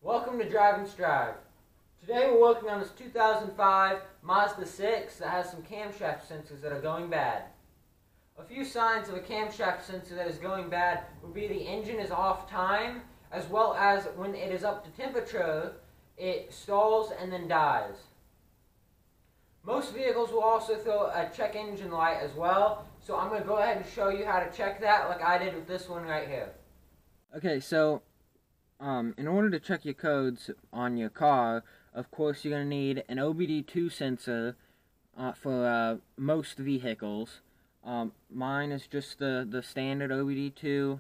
Welcome to Drive and Strive. Today we're working on this 2005 Mazda 6 that has some camshaft sensors that are going bad. A few signs of a camshaft sensor that is going bad would be the engine is off time, as well as when it is up to temperature, it stalls and then dies. Most vehicles will also throw a check engine light as well, so I'm going to go ahead and show you how to check that like I did with this one right here. Okay, so in order to check your codes on your car, of course you're going to need an OBD2 sensor for most vehicles. Mine is just the standard OBD2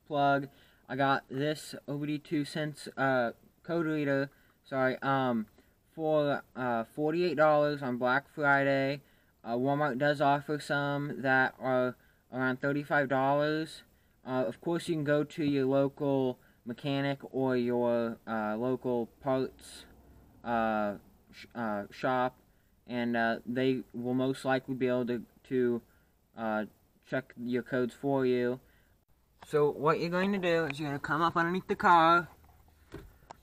plug. I got this OBD2 code reader, for $48 on Black Friday. Walmart does offer some that are around $35. Of course, you can go to your local mechanic or your local parts shop, and they will most likely be able to check your codes for you. So what you're going to do is you're going to come up underneath the car,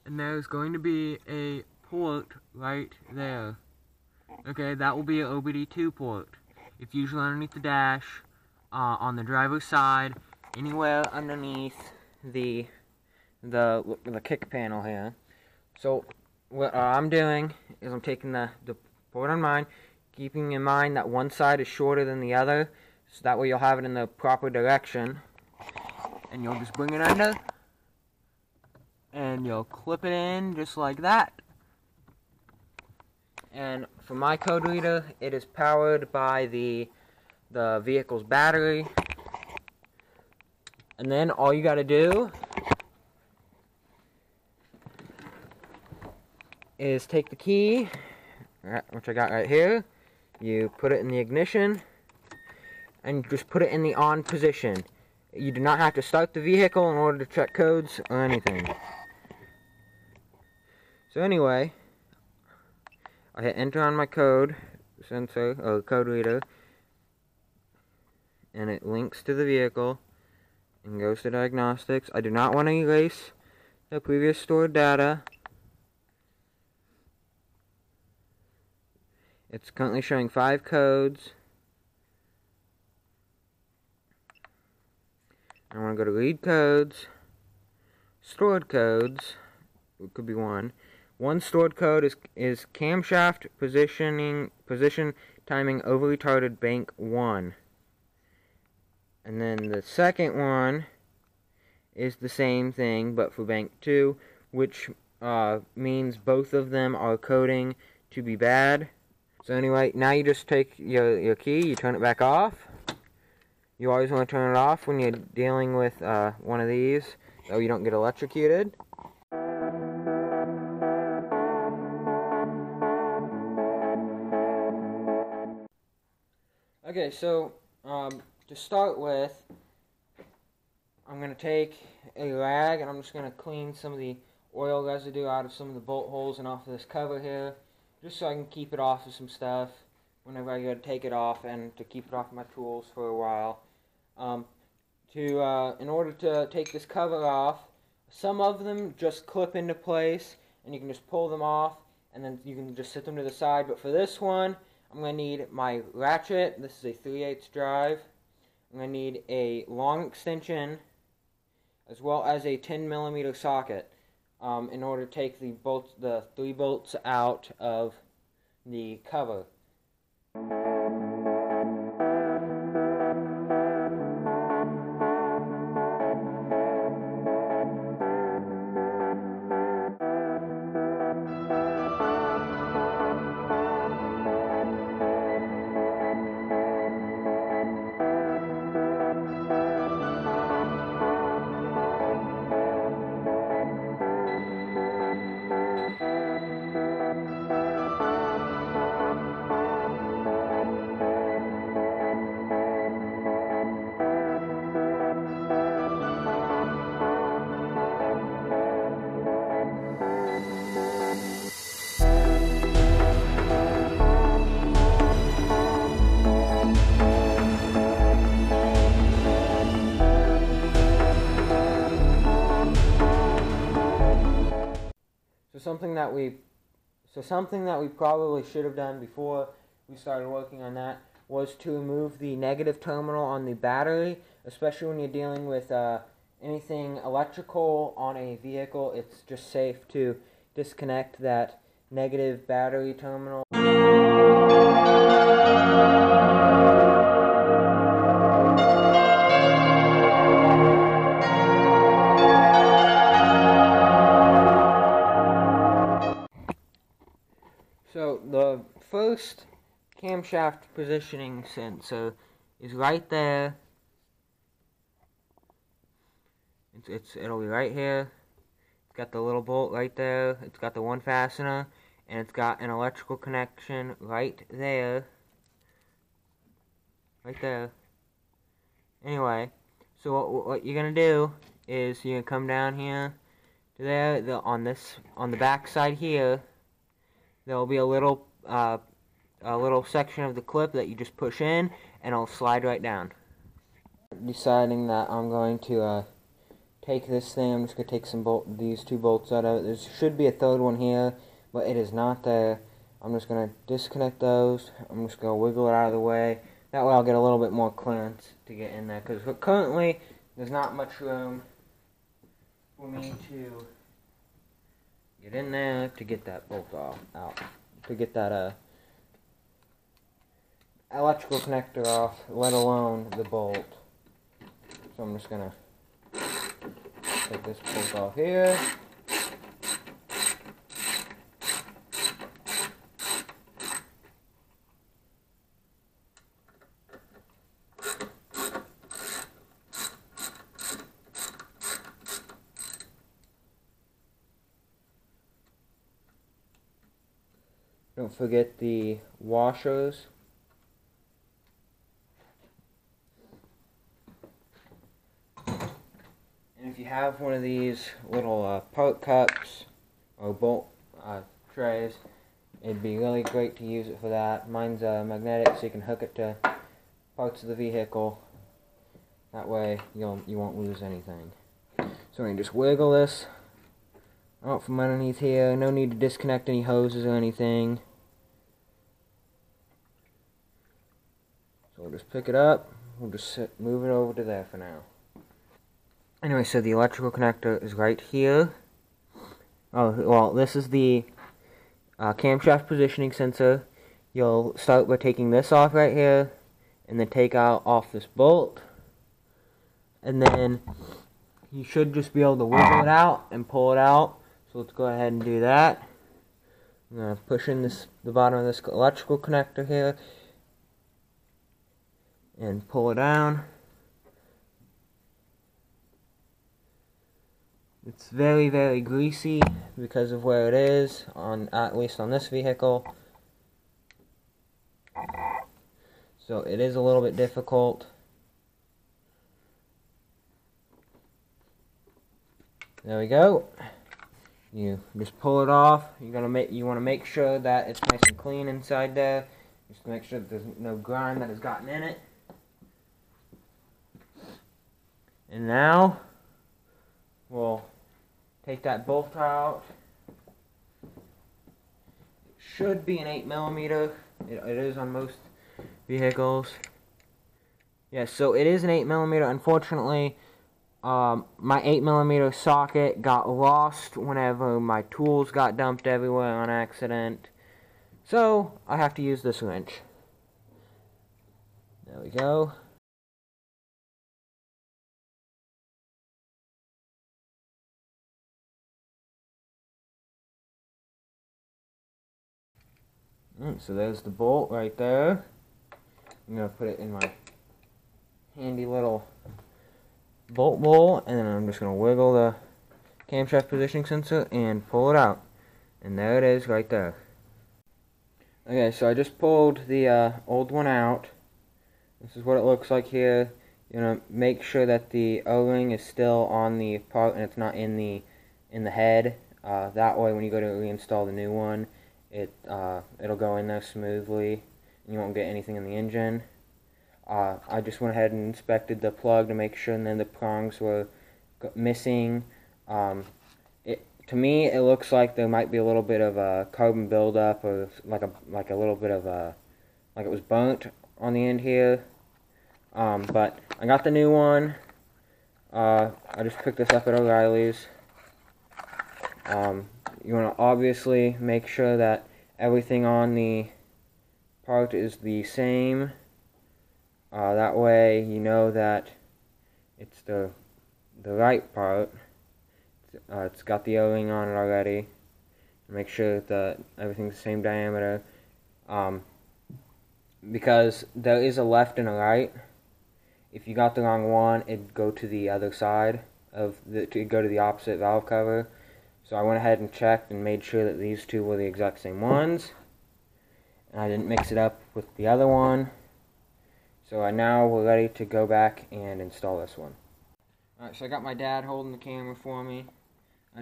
and there's going to be a port right there. Okay, that will be an OBD2 port. It's usually underneath the dash, on the driver's side, anywhere underneath the kick panel here. So what I'm doing is I'm taking the port on mine, keeping in mind that one side is shorter than the other, so that way you'll have it in the proper direction. And you'll just bring it under, and you'll clip it in just like that. And for my code reader, it is powered by the vehicle's battery. And then all you got to do is take the key, which I got right here. You put it in the ignition, and just put it in the on position. You do not have to start the vehicle in order to check codes or anything. So anyway, I hit enter on my code sensor, or code reader, and it links to the vehicle and goes to diagnostics. I do not want to erase the previous stored data. It's currently showing 5 codes. I want to go to read codes, stored codes. It could be one. One stored code is camshaft position timing over retarded bank 1. And then the second one is the same thing but for bank 2, which means both of them are coding to be bad. So anyway, now you just take your key, you turn it back off. You always want to turn it off when you're dealing with one of these, so you don't get electrocuted. Okay, so to start with, I'm going to take a rag and I'm just going to clean some of the oil residue out of some of the bolt holes and off of this cover here, just so I can keep it off of some stuff whenever I go to take it off, and to keep it off my tools for a while. In order to take this cover off, some of them just clip into place and you can just pull them off and then you can just set them to the side. But for this one, I'm going to need my ratchet. This is a 3/8 drive. I'm going to need a long extension as well as a 10mm socket in order to take the 3 bolts out of the cover. So something that we probably should have done before we started working on that was to remove the negative terminal on the battery, especially when you're dealing with anything electrical on a vehicle. It's just safe to disconnect that negative battery terminal. So the first camshaft positioning sensor is right there. It'll be right here. It's got the little bolt right there. It's got the one fastener, and it's got an electrical connection right there. Right there. Anyway, so what you're gonna do is you're gonna come down here to there. On the back side here, there will be a little section of the clip that you just push in, and it'll slide right down. Deciding that I'm going to take this thing. I'm just going to take these two bolts out of it. There should be a third one here, but it is not there. I'm just going to disconnect those. I'm just going to wiggle it out of the way. That way I'll get a little bit more clearance to get in there, because currently there's not much room for me to get in there to get that bolt out, to get that electrical connector off, let alone the bolt. So I'm just going to take this bolt off here. Don't forget the washers. And if you have one of these little part cups or bolt trays, it'd be really great to use it for that. Mine's magnetic, so you can hook it to parts of the vehicle. That way you won't lose anything. So you just wiggle this out from underneath here. No need to disconnect any hoses or anything. So we'll just pick it up. We'll just move it over to there for now. Anyway, so the electrical connector is right here. Oh, well, this is the camshaft positioning sensor. You'll start by taking this off right here, and then take off this bolt. And then you should just be able to wiggle it out and pull it out. So let's go ahead and do that. I'm going to push in the bottom of this electrical connector here and pull it down. It's very, very greasy because of where it is, at least on this vehicle. So it is a little bit difficult. There we go. You just pull it off. You want to make sure that it's nice and clean inside there. Just to make sure that there's no grime that has gotten in it. And now we'll take that bolt out. It should be an 8mm. It is on most vehicles. Yeah, so it is an 8mm. Unfortunately, my 8mm socket got lost whenever my tools got dumped everywhere on accident. So I have to use this wrench. There we go. So there's the bolt right there. I'm going to put it in my handy little bolt bowl, and then I'm just going to wiggle the camshaft positioning sensor and pull it out. And there it is right there. Okay, so I just pulled the old one out. This is what it looks like here. You're going to make sure that the O-ring is still on the part and it's not in the head. That way when you go to reinstall the new one, it'll go in there smoothly and you won't get anything in the engine. I just went ahead and inspected the plug to make sure, and then the prongs were missing. to me, it looks like there might be a little bit of a carbon buildup, or like a little bit of a, like it was burnt on the end here. But I got the new one. I just picked this up at O'Reilly's. You want to obviously make sure that everything on the part is the same. That way you know that it's the right part. It's got the O-ring on it already. Make sure that everything's the same diameter. Because there is a left and a right. If you got the wrong one, it'd go to the other side it'd go to the opposite valve cover. So I went ahead and checked and made sure that these two were the exact same ones. And I didn't mix it up with the other one. So now we're ready to go back and install this one. Alright, so I got my dad holding the camera for me.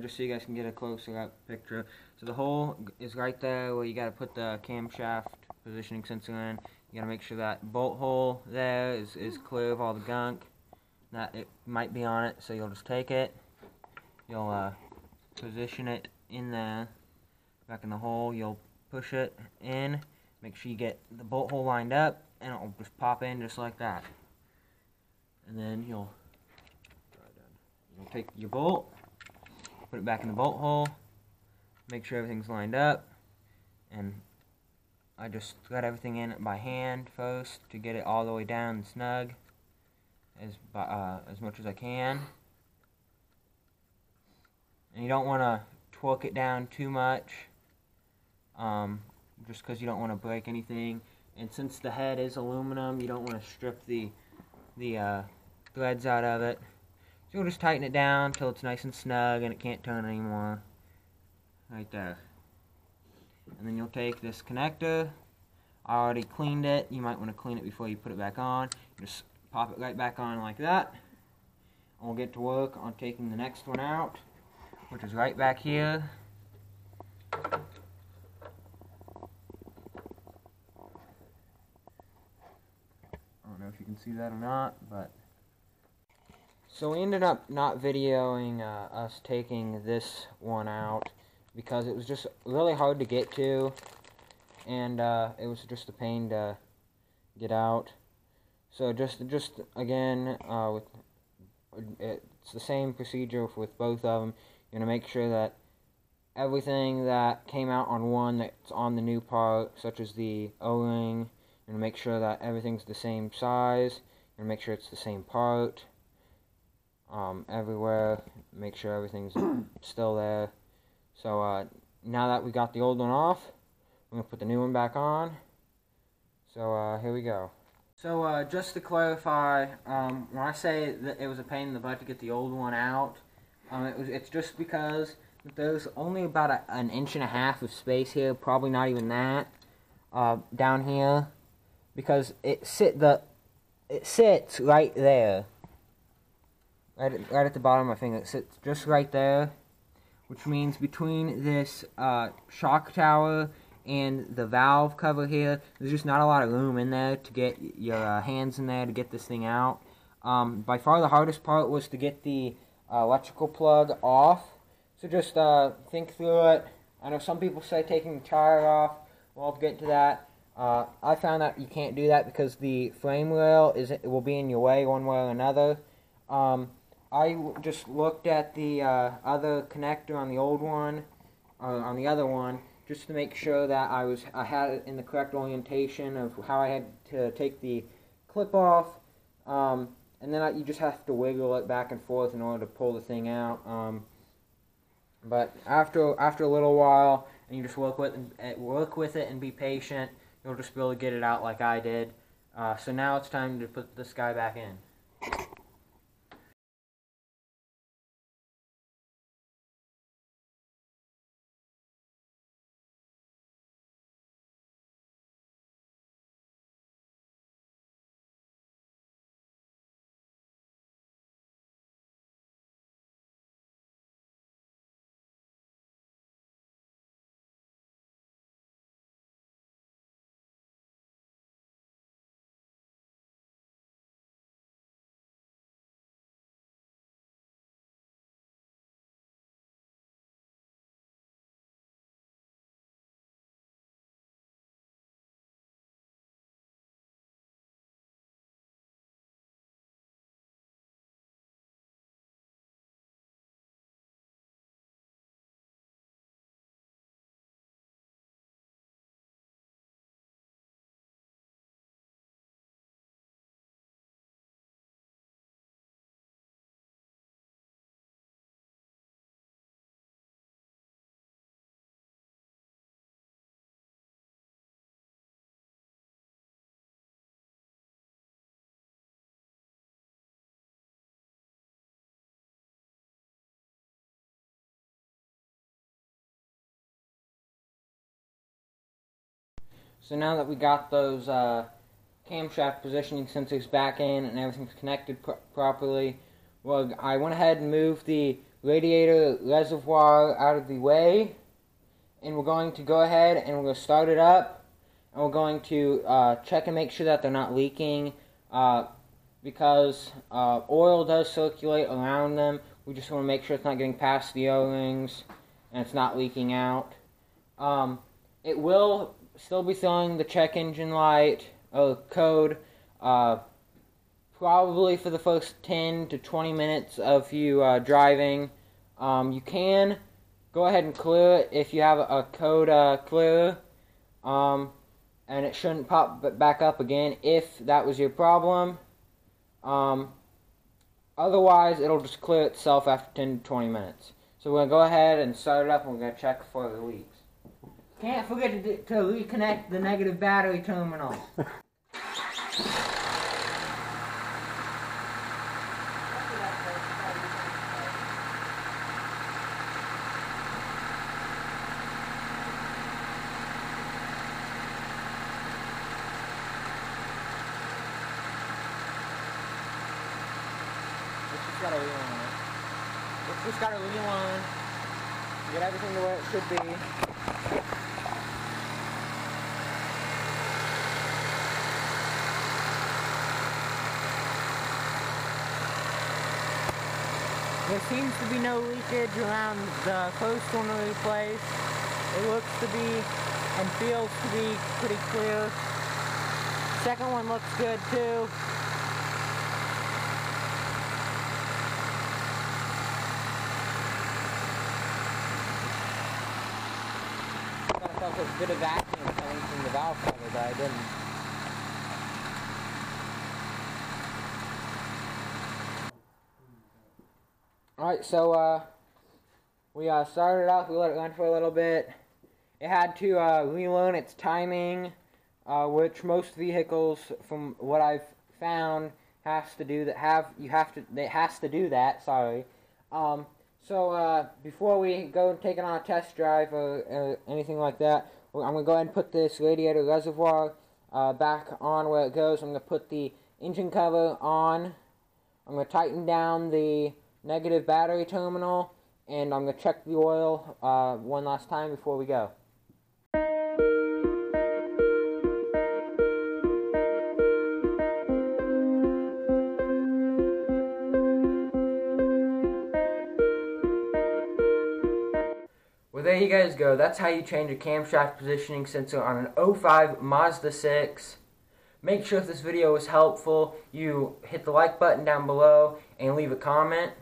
Just so you guys can get a closer up picture. So the hole is right there where you got to put the camshaft positioning sensor in. You got to make sure that bolt hole there is clear of all the gunk. That it might be on it, so you'll just take it. You'll position it in there, back in the hole. You'll push it in. Make sure you get the bolt hole lined up, and it'll just pop in just like that. And then you'll take your bolt. Put it back in the bolt hole, make sure everything's lined up, and I just thread everything in by hand first to get it all the way down and snug as much as I can. And you don't want to torque it down too much, just because you don't want to break anything. And since the head is aluminum, you don't want to strip the threads out of it. So you'll just tighten it down until it's nice and snug and it can't turn anymore. Right there. And then you'll take this connector. I already cleaned it. You might want to clean it before you put it back on. Just pop it right back on like that. And we'll get to work on taking the next one out, which is right back here. I don't know if you can see that or not, but so we ended up not videoing us taking this one out because it was just really hard to get to, and it was just a pain to get out. So just again, it's the same procedure with both of them. You're gonna make sure that everything that came out on one that's on the new part, such as the O-ring, you're gonna make sure that everything's the same size. You're gonna make sure it's the same part. Everywhere, make sure everything's still there. So now that we got the old one off, we're going to put the new one back on. So here we go. So just to clarify, when I say that it was a pain in the butt to get the old one out, it's just because there's only about an inch and a half of space here, probably not even that, down here, because it sits right there. Right at the bottom of my finger. It sits just right there, which means between this shock tower and the valve cover here, there's just not a lot of room in there to get your hands in there to get this thing out. By far the hardest part was to get the electrical plug off. So just think through it. I know some people say taking the tire off. Well, I'll get to that. I found that you can't do that because the frame rail will be in your way one way or another. I just looked at the other connector on the old one, on the other one, just to make sure that I had it in the correct orientation of how I had to take the clip off, and then you just have to wiggle it back and forth in order to pull the thing out. But after a little while, and you just work with it and be patient, you'll just be able to get it out like I did. So now it's time to put this guy back in. So now that we got those camshaft positioning sensors back in and everything's connected properly, well, I went ahead and moved the radiator reservoir out of the way, and we're going to go ahead and we're going to start it up, and we're going to check and make sure that they're not leaking, because oil does circulate around them. We just want to make sure it's not getting past the O-rings and it's not leaking out. It will still be throwing the check engine light code probably for the first 10 to 20 minutes of you driving. You can go ahead and clear it if you have a code clearer, and it shouldn't pop back up again if that was your problem. Otherwise, it'll just clear itself after 10 to 20 minutes. So we're going to go ahead and start it up, and we're going to check for the leaks. Can't forget to reconnect the negative battery terminal. It's just got a wheel on. Get everything the way it should be. There seems to be no leakage around the first one we replaced. It looks to be and feels to be pretty clear. Second one looks good too. I felt a bit of vacuum coming from the valve cover, but I didn't. Alright, so we started off, we let it run for a little bit. It had to relearn its timing, which most vehicles, from what I've found, has to do that. It has to do that. Sorry. So before we go take it on a test drive or anything like that, I'm gonna go ahead and put this radiator reservoir back on where it goes. I'm gonna put the engine cover on. I'm gonna tighten down the negative battery terminal, and I'm going to check the oil one last time before we go. Well, there you guys go. That's how you change a camshaft positioning sensor on an 05 Mazda 6. Make sure if this video was helpful, you hit the like button down below and leave a comment.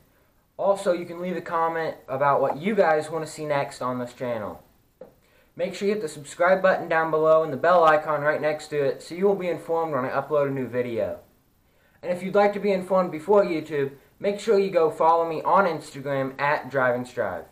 Also, you can leave a comment about what you guys want to see next on this channel. Make sure you hit the subscribe button down below and the bell icon right next to it so you will be informed when I upload a new video. And if you'd like to be informed before YouTube, make sure you go follow me on Instagram @DrivingStrive.